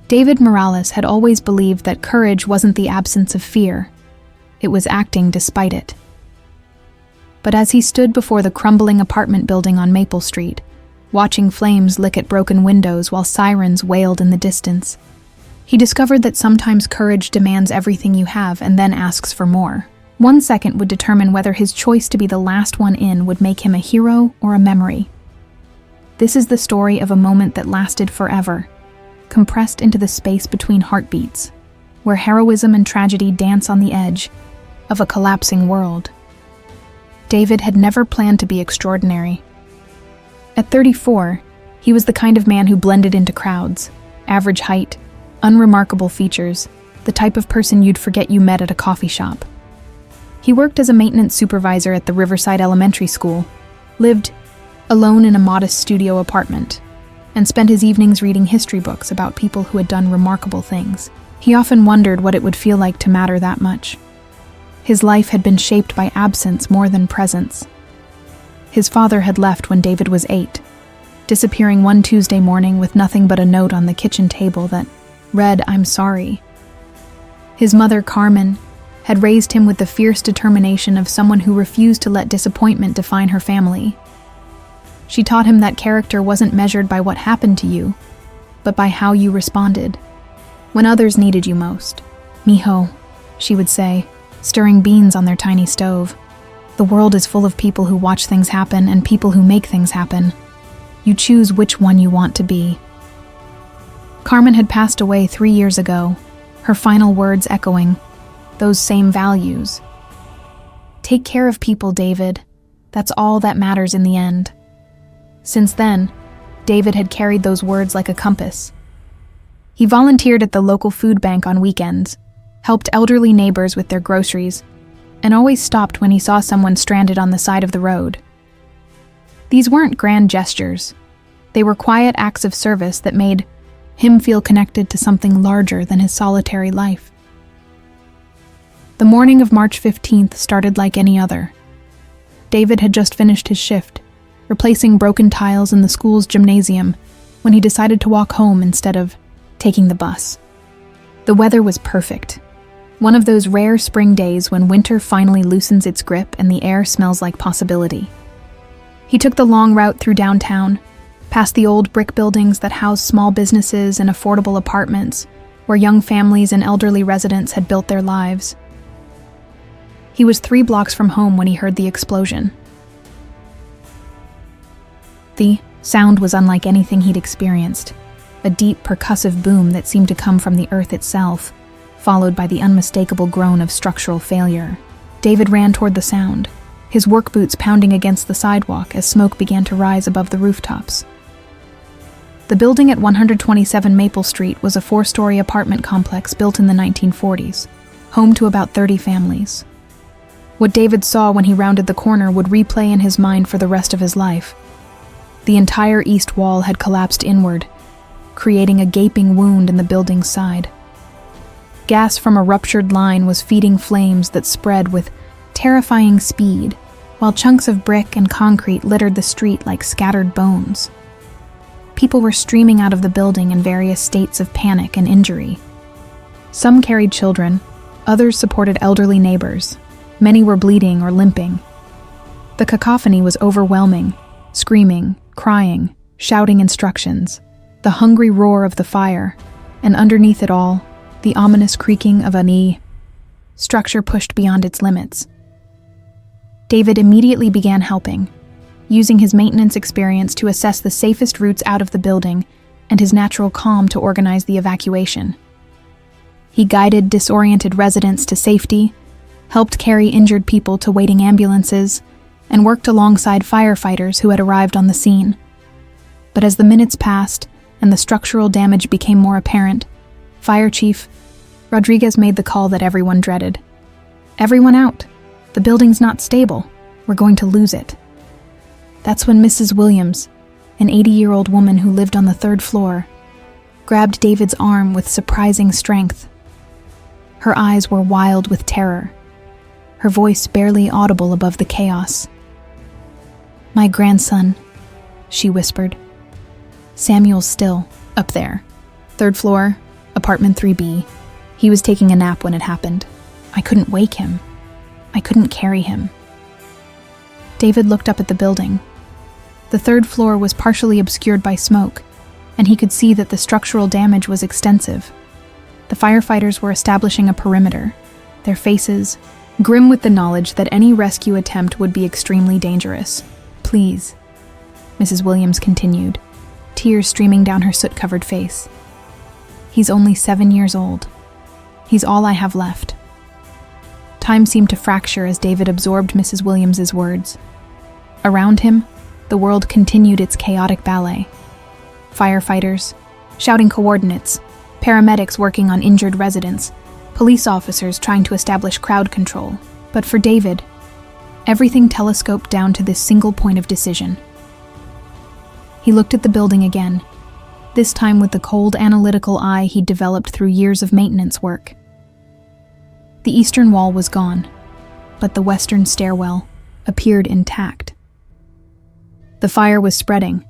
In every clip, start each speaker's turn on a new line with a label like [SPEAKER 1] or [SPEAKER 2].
[SPEAKER 1] David Morales had always believed that courage wasn't the absence of fear. It was acting despite it. But as he stood before the crumbling apartment building on Maple Street, watching flames lick at broken windows while sirens wailed in the distance, he discovered that sometimes courage demands everything you have and then asks for more. 1 second would determine whether his choice to be the last one in would make him a hero or a memory. This is the story of a moment that lasted forever, compressed into the space between heartbeats, where heroism and tragedy dance on the edge of a collapsing world. David had never planned to be extraordinary. At 34, he was the kind of man who blended into crowds, average height, unremarkable features, the type of person you'd forget you met at a coffee shop. He worked as a maintenance supervisor at the Riverside Elementary School, lived alone in a modest studio apartment, and spent his evenings reading history books about people who had done remarkable things. He often wondered what it would feel like to matter that much. His life had been shaped by absence more than presence. His father had left when David was 8, disappearing one Tuesday morning with nothing but a note on the kitchen table that read, "I'm sorry." His mother, Carmen, had raised him with the fierce determination of someone who refused to let disappointment define her family. She taught him that character wasn't measured by what happened to you, but by how you responded when others needed you most. "Mijo," she would say, stirring beans on their tiny stove. "The world is full of people who watch things happen and people who make things happen. You choose which one you want to be." Carmen had passed away 3 years ago, her final words echoing those same values. Take care of people, David. That's all that matters in the end. Since then, David had carried those words like a compass. He volunteered at the local food bank on weekends, helped elderly neighbors with their groceries, and always stopped when he saw someone stranded on the side of the road. These weren't grand gestures. They were quiet acts of service that made him feel connected to something larger than his solitary life. The morning of March 15th started like any other. David had just finished his shift, replacing broken tiles in the school's gymnasium, when he decided to walk home instead of taking the bus. The weather was perfect. One of those rare spring days when winter finally loosens its grip and the air smells like possibility. He took the long route through downtown, past the old brick buildings that housed small businesses and affordable apartments, where young families and elderly residents had built their lives. He was 3 blocks from home when he heard the explosion. The sound was unlike anything he'd experienced, a deep, percussive boom that seemed to come from the earth itself, followed by the unmistakable groan of structural failure. David ran toward the sound, his work boots pounding against the sidewalk as smoke began to rise above the rooftops. The building at 127 Maple Street was a 4-story apartment complex built in the 1940s, home to about 30 families. What David saw when he rounded the corner would replay in his mind for the rest of his life. The entire east wall had collapsed inward, creating a gaping wound in the building's side. Gas from a ruptured line was feeding flames that spread with terrifying speed, while chunks of brick and concrete littered the street like scattered bones. People were streaming out of the building in various states of panic and injury. Some carried children, others supported elderly neighbors. Many were bleeding or limping. The cacophony was overwhelming, screaming, crying, shouting instructions, the hungry roar of the fire, and underneath it all, the ominous creaking of an structure pushed beyond its limits. David immediately began helping, using his maintenance experience to assess the safest routes out of the building and his natural calm to organize the evacuation. He guided disoriented residents to safety, helped carry injured people to waiting ambulances, and worked alongside firefighters who had arrived on the scene. But as the minutes passed and the structural damage became more apparent, Fire Chief Rodriguez made the call that everyone dreaded. "Everyone out. The building's not stable. We're going to lose it." That's when Mrs. Williams, an 80-year-old woman who lived on the 3rd floor, grabbed David's arm with surprising strength. Her eyes were wild with terror, her voice barely audible above the chaos. "My grandson," she whispered. "Samuel's still up there. 3rd floor, Apartment 3B. He was taking a nap when it happened. I couldn't wake him. I couldn't carry him. David looked up at the building. The third floor was partially obscured by smoke, and he could see that the structural damage was extensive. The firefighters were establishing a perimeter, their faces grim with the knowledge that any rescue attempt would be extremely dangerous. "Please," Mrs. Williams continued, tears streaming down her soot-covered face. "He's only 7 years old. He's all I have left." Time seemed to fracture as David absorbed Mrs. Williams's words. Around him, the world continued its chaotic ballet. Firefighters shouting coordinates, paramedics working on injured residents, police officers trying to establish crowd control. But for David, everything telescoped down to this single point of decision. He looked at the building again, this time with the cold, analytical eye he'd developed through years of maintenance work. The eastern wall was gone, but the western stairwell appeared intact. The fire was spreading,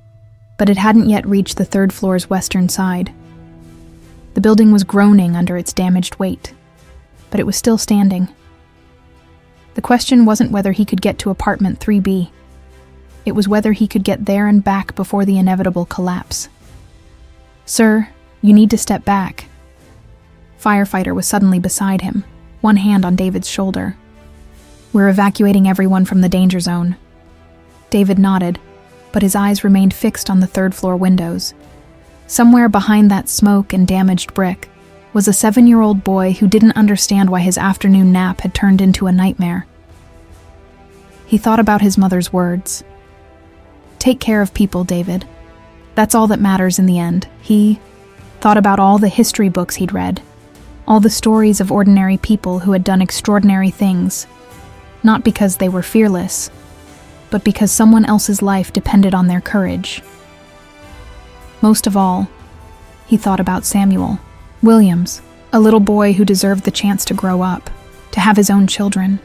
[SPEAKER 1] but it hadn't yet reached the third floor's western side. The building was groaning under its damaged weight, but it was still standing. The question wasn't whether he could get to apartment 3B. It was whether he could get there and back before the inevitable collapse. "Sir, you need to step back." Firefighter was suddenly beside him, one hand on David's shoulder. "We're evacuating everyone from the danger zone." David nodded, but his eyes remained fixed on the third-floor windows. Somewhere behind that smoke and damaged brick was a 7-year-old boy who didn't understand why his afternoon nap had turned into a nightmare. He thought about his mother's words. "Take care of people, David. That's all that matters in the end." He thought about all the history books he'd read, all the stories of ordinary people who had done extraordinary things, not because they were fearless, but because someone else's life depended on their courage. Most of all, he thought about Samuel Williams, a little boy who deserved the chance to grow up, to have his own children,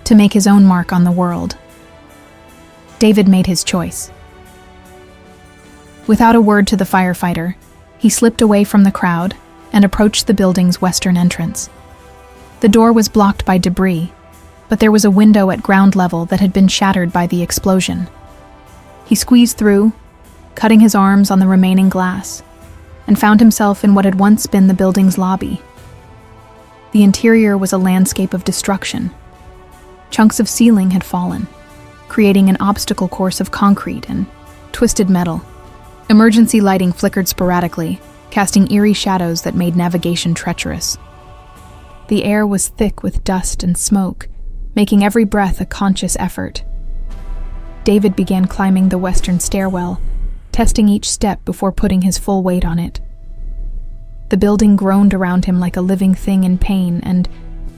[SPEAKER 1] to make his own mark on the world. David made his choice. Without a word to the firefighter, he slipped away from the crowd and approached the building's western entrance. The door was blocked by debris, but there was a window at ground level that had been shattered by the explosion. He squeezed through, cutting his arms on the remaining glass, and found himself in what had once been the building's lobby. The interior was a landscape of destruction. Chunks of ceiling had fallen, creating an obstacle course of concrete and twisted metal. Emergency lighting flickered sporadically, casting eerie shadows that made navigation treacherous. The air was thick with dust and smoke, making every breath a conscious effort. David began climbing the western stairwell, testing each step before putting his full weight on it. The building groaned around him like a living thing in pain, and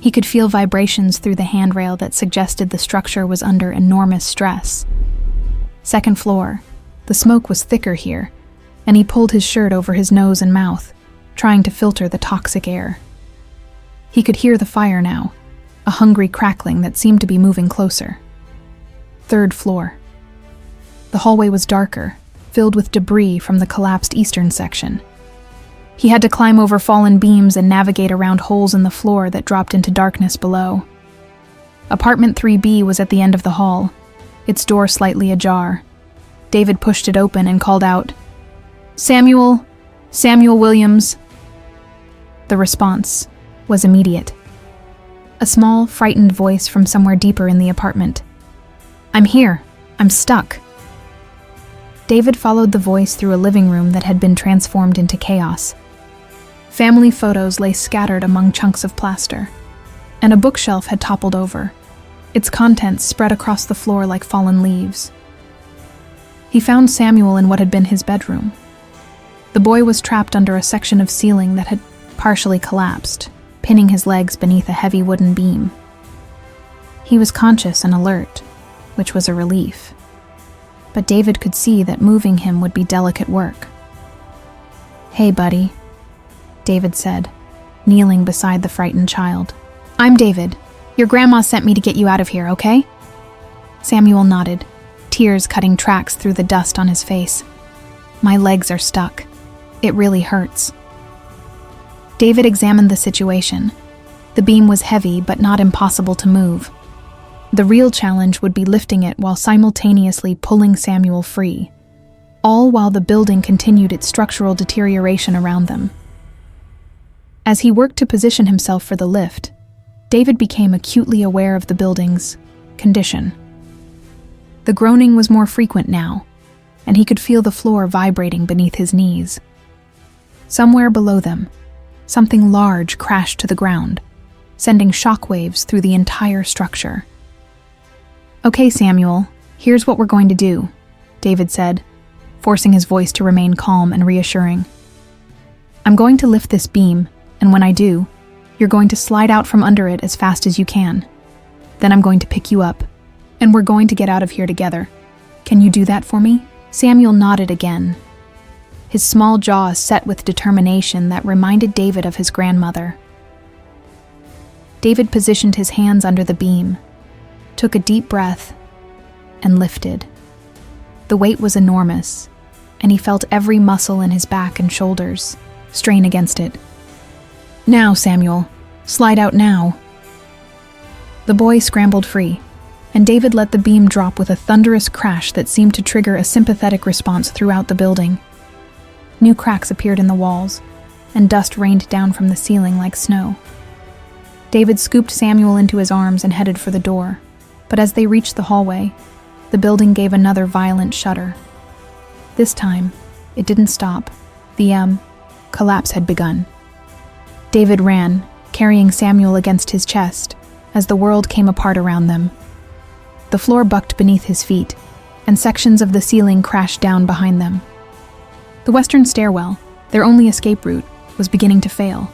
[SPEAKER 1] he could feel vibrations through the handrail that suggested the structure was under enormous stress. Second floor. The smoke was thicker here, and he pulled his shirt over his nose and mouth, trying to filter the toxic air. He could hear the fire now, a hungry crackling that seemed to be moving closer. Third floor. The hallway was darker, filled with debris from the collapsed eastern section. He had to climb over fallen beams and navigate around holes in the floor that dropped into darkness below. Apartment 3B was at the end of the hall, its door slightly ajar. David pushed it open and called out, Samuel Williams." The response was immediate. A small, frightened voice from somewhere deeper in the apartment. "I'm here. I'm stuck." David followed the voice through a living room that had been transformed into chaos. Family photos lay scattered among chunks of plaster, and a bookshelf had toppled over, its contents spread across the floor like fallen leaves. He found Samuel in what had been his bedroom. The boy was trapped under a section of ceiling that had partially collapsed, pinning his legs beneath a heavy wooden beam. He was conscious and alert, which was a relief. But David could see that moving him would be delicate work. "Hey, buddy," David said, kneeling beside the frightened child. "I'm David. Your grandma sent me to get you out of here, okay?" Samuel nodded, tears cutting tracks through the dust on his face. "My legs are stuck. It really hurts." David examined the situation. The beam was heavy, but not impossible to move. The real challenge would be lifting it while simultaneously pulling Samuel free, all while the building continued its structural deterioration around them. As he worked to position himself for the lift, David became acutely aware of the building's condition. The groaning was more frequent now, and he could feel the floor vibrating beneath his knees. Somewhere below them, something large crashed to the ground, sending shockwaves through the entire structure. "Okay, Samuel, here's what we're going to do," David said, forcing his voice to remain calm and reassuring. "I'm going to lift this beam, and when I do, you're going to slide out from under it as fast as you can. Then I'm going to pick you up, and we're going to get out of here together. Can you do that for me?" Samuel nodded again, his small jaws set with determination that reminded David of his grandmother. David positioned his hands under the beam, took a deep breath, and lifted. The weight was enormous, and he felt every muscle in his back and shoulders strain against it. "Now, Samuel, slide out now." The boy scrambled free, and David let the beam drop with a thunderous crash that seemed to trigger a sympathetic response throughout the building. New cracks appeared in the walls, and dust rained down from the ceiling like snow. David scooped Samuel into his arms and headed for the door, but as they reached the hallway, the building gave another violent shudder. This time, it didn't stop. The collapse had begun. David ran, carrying Samuel against his chest, as the world came apart around them. The floor bucked beneath his feet, and sections of the ceiling crashed down behind them. The western stairwell, their only escape route, was beginning to fail.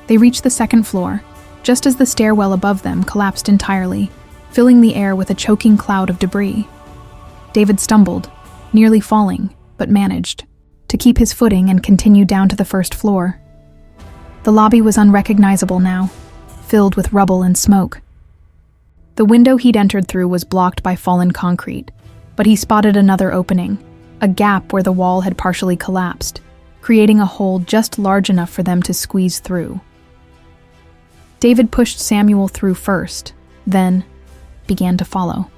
[SPEAKER 1] They reached the second floor, just as the stairwell above them collapsed entirely, filling the air with a choking cloud of debris. David stumbled, nearly falling, but managed to keep his footing and continue down to the first floor. The lobby was unrecognizable now, filled with rubble and smoke. The window he'd entered through was blocked by fallen concrete, but he spotted another opening, a gap where the wall had partially collapsed, creating a hole just large enough for them to squeeze through. David pushed Samuel through first, then began to follow.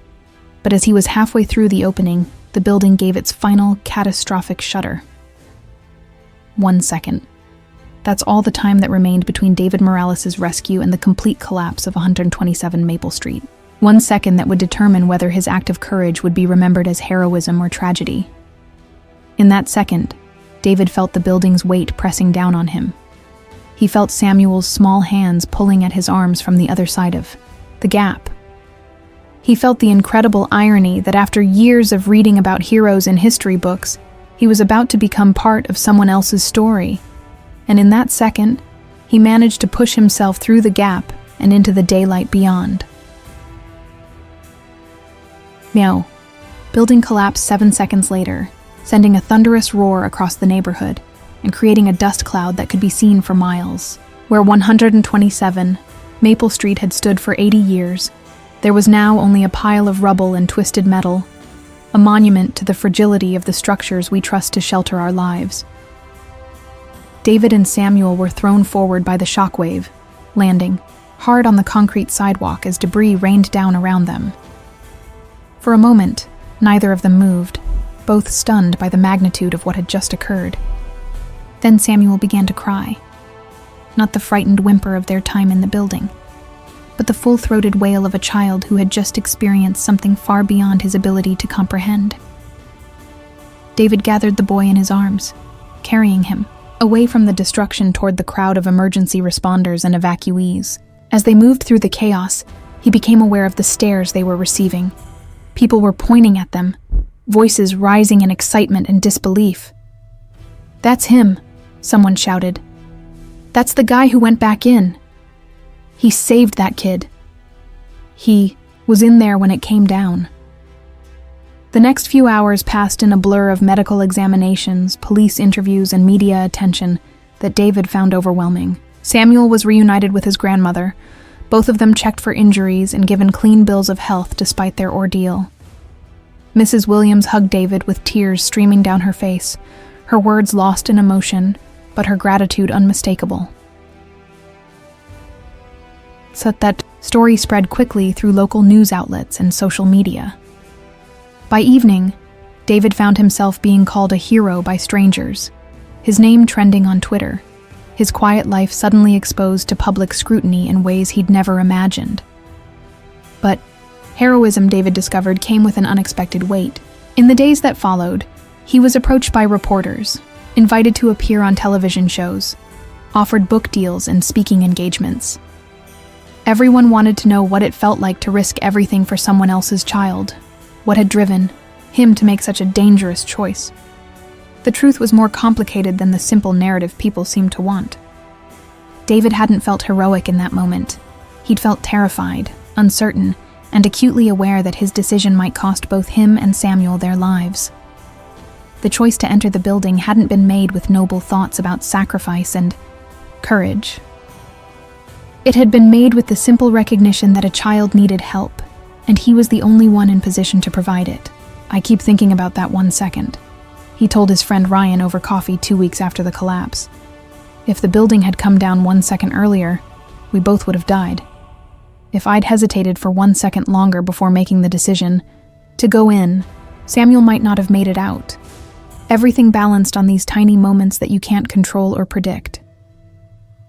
[SPEAKER 1] But as he was halfway through the opening, the building gave its final catastrophic shudder. 1 second. That's all the time that remained between David Morales' rescue and the complete collapse of 127 Maple Street. 1 second that would determine whether his act of courage would be remembered as heroism or tragedy. In that second, David felt the building's weight pressing down on him. He felt Samuel's small hands pulling at his arms from the other side of the gap. He felt the incredible irony that after years of reading about heroes in history books, he was about to become part of someone else's story. And in that second, he managed to push himself through the gap and into the daylight beyond. Meow. Building collapsed 7 seconds later, sending a thunderous roar across the neighborhood and creating a dust cloud that could be seen for miles. Where 127 Maple Street had stood for 80 years, there was now only a pile of rubble and twisted metal, a monument to the fragility of the structures we trust to shelter our lives. David and Samuel were thrown forward by the shockwave, landing hard on the concrete sidewalk as debris rained down around them. For a moment, neither of them moved, both stunned by the magnitude of what had just occurred. Then Samuel began to cry. Not the frightened whimper of their time in the building, but the full-throated wail of a child who had just experienced something far beyond his ability to comprehend. David gathered the boy in his arms, carrying him away from the destruction toward the crowd of emergency responders and evacuees. As they moved through the chaos, he became aware of the stares they were receiving. People were pointing at them, voices rising in excitement and disbelief. "That's him," someone shouted. "That's the guy who went back in. He saved that kid. He was in there when it came down." The next few hours passed in a blur of medical examinations, police interviews, and media attention that David found overwhelming. Samuel was reunited with his grandmother, both of them checked for injuries and given clean bills of health despite their ordeal. Mrs. Williams hugged David with tears streaming down her face, her words lost in emotion, but her gratitude unmistakable. so that story spread quickly through local news outlets and social media. By evening, David found himself being called a hero by strangers, his name trending on Twitter, his quiet life suddenly exposed to public scrutiny in ways he'd never imagined. But heroism, David discovered, came with an unexpected weight. In the days that followed, he was approached by reporters, invited to appear on television shows, offered book deals and speaking engagements. Everyone wanted to know what it felt like to risk everything for someone else's child, what had driven him to make such a dangerous choice. The truth was more complicated than the simple narrative people seemed to want. David hadn't felt heroic in that moment. He'd felt terrified, uncertain, and acutely aware that his decision might cost both him and Samuel their lives. The choice to enter the building hadn't been made with noble thoughts about sacrifice and courage. It had been made with the simple recognition that a child needed help, and he was the only one in position to provide it. "I keep thinking about that 1 second," he told his friend Ryan over coffee 2 weeks after the collapse. "If the building had come down 1 second earlier, we both would have died. If I'd hesitated for 1 second longer before making the decision to go in, Samuel might not have made it out." Everything balanced on these tiny moments that you can't control or predict.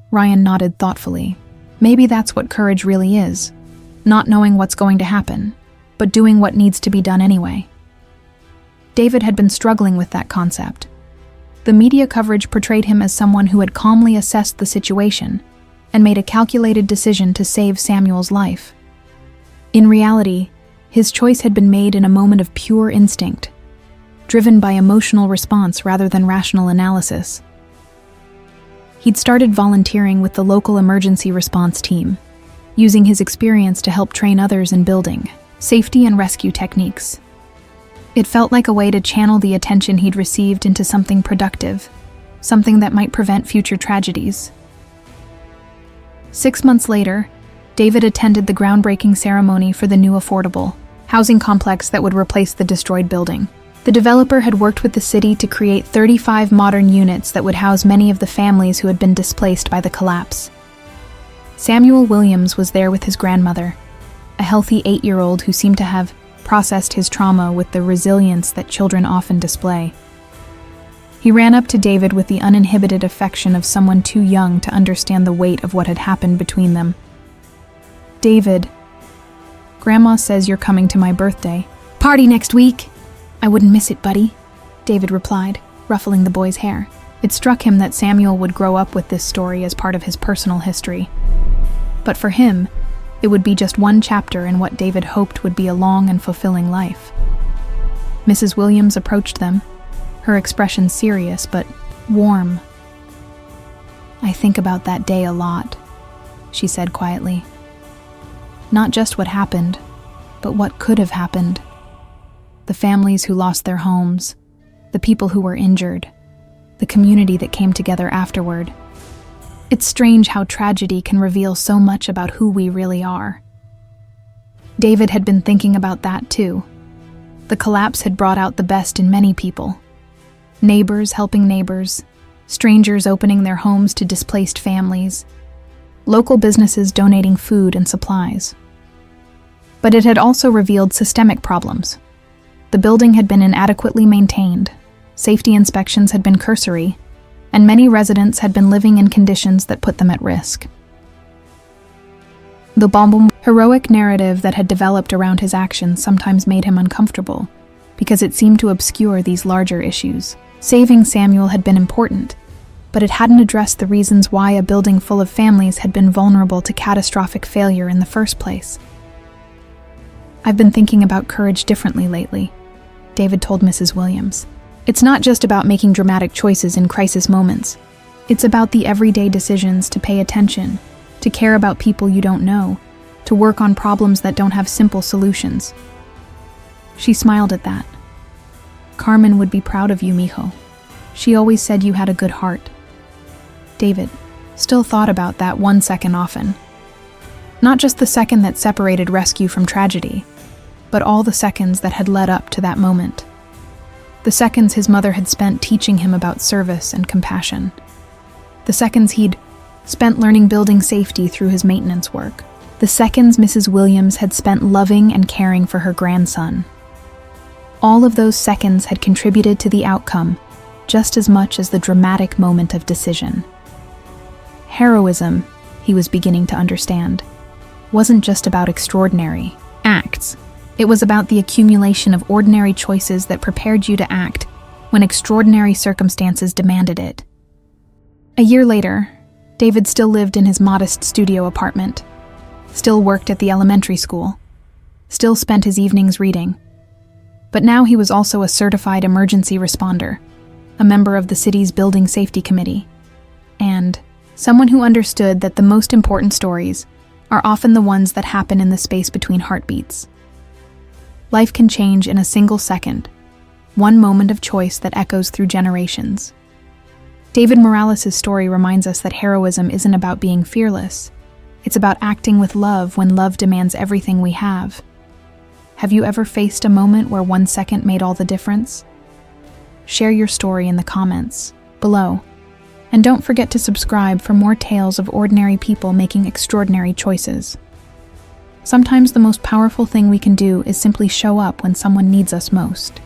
[SPEAKER 1] Ryan nodded thoughtfully. Maybe that's what courage really is. Not knowing what's going to happen, but doing what needs to be done anyway. David had been struggling with that concept. The media coverage portrayed him as someone who had calmly assessed the situation and made a calculated decision to save Samuel's life. In reality, his choice had been made in a moment of pure instinct, driven by emotional response rather than rational analysis. He'd started volunteering with the local emergency response team, using his experience to help train others in building safety and rescue techniques. It felt like a way to channel the attention he'd received into something productive, something that might prevent future tragedies. 6 months later, David attended the groundbreaking ceremony for the new affordable housing complex that would replace the destroyed building. The developer had worked with the city to create 35 modern units that would house many of the families who had been displaced by the collapse. Samuel Williams was there with his grandmother, a healthy 8-year-old who seemed to have processed his trauma with the resilience that children often display. He ran up to David with the uninhibited affection of someone too young to understand the weight of what had happened between them. "David, Grandma says you're coming to my birthday." "Party next week." "I wouldn't miss it, buddy," David replied, ruffling the boy's hair. It struck him that Samuel would grow up with this story as part of his personal history. But for him, it would be just one chapter in what David hoped would be a long and fulfilling life. Mrs. Williams approached them, her expression serious but warm. "I think about that day a lot," she said quietly. "Not just what happened, but what could have happened. The families who lost their homes, the people who were injured, the community that came together afterward. It's strange how tragedy can reveal so much about who we really are." David had been thinking about that too. The collapse had brought out the best in many people. Neighbors helping neighbors, strangers opening their homes to displaced families, local businesses donating food and supplies. But it had also revealed systemic problems. The building had been inadequately maintained, safety inspections had been cursory, and many residents had been living in conditions that put them at risk. The heroic narrative that had developed around his actions sometimes made him uncomfortable, because it seemed to obscure these larger issues. Saving Samuel had been important, but it hadn't addressed the reasons why a building full of families had been vulnerable to catastrophic failure in the first place. "I've been thinking about courage differently lately," David told Mrs. Williams. "It's not just about making dramatic choices in crisis moments. It's about the everyday decisions to pay attention, to care about people you don't know, to work on problems that don't have simple solutions." She smiled at that. "Carmen would be proud of you, mijo. She always said you had a good heart." David still thought about that 1 second often. Not just the second that separated rescue from tragedy, but all the seconds that had led up to that moment. The seconds his mother had spent teaching him about service and compassion. The seconds he'd spent learning building safety through his maintenance work. the seconds Mrs. Williams had spent loving and caring for her grandson. All of those seconds had contributed to the outcome just as much as the dramatic moment of decision. Heroism, he was beginning to understand, wasn't just about extraordinary acts. It was about the accumulation of ordinary choices that prepared you to act when extraordinary circumstances demanded it. A year later, David still lived in his modest studio apartment, still worked at the elementary school, still spent his evenings reading. But now he was also a certified emergency responder, a member of the city's building safety committee, and someone who understood that the most important stories are often the ones that happen in the space between heartbeats. Life can change in a single second, one moment of choice that echoes through generations. David Morales' story reminds us that heroism isn't about being fearless. It's about acting with love when love demands everything we have. Have you ever faced a moment where 1 second made all the difference? Share your story in the comments below. And don't forget to subscribe for more tales of ordinary people making extraordinary choices. Sometimes the most powerful thing we can do is simply show up when someone needs us most.